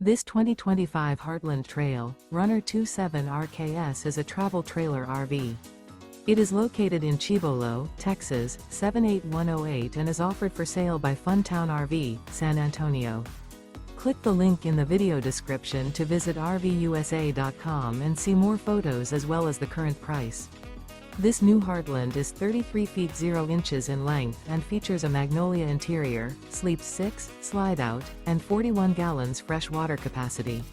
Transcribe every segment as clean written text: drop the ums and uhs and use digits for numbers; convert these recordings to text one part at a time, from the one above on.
This 2025 Heartland Trail Runner 27 RKS is a travel trailer RV. It is located in Cibolo, Texas, 78108 and is offered for sale by Funtown RV, San Antonio. Click the link in the video description to visit RVUSA.com and see more photos as well as the current price. This new Heartland is 33 feet 0 inches in length and features a MAGNOLIA interior, sleeps 6, slide-out, and 41 gallons fresh water capacity.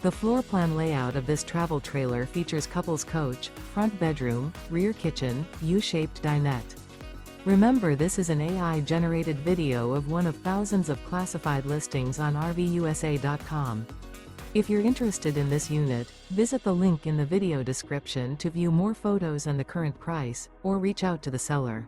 The floor plan layout of this travel trailer features couples coach, front bedroom, rear kitchen, U-shaped dinette. Remember, this is an AI-generated video of one of thousands of classified listings on RVUSA.com. If you're interested in this unit, visit the link in the video description to view more photos and the current price, or reach out to the seller.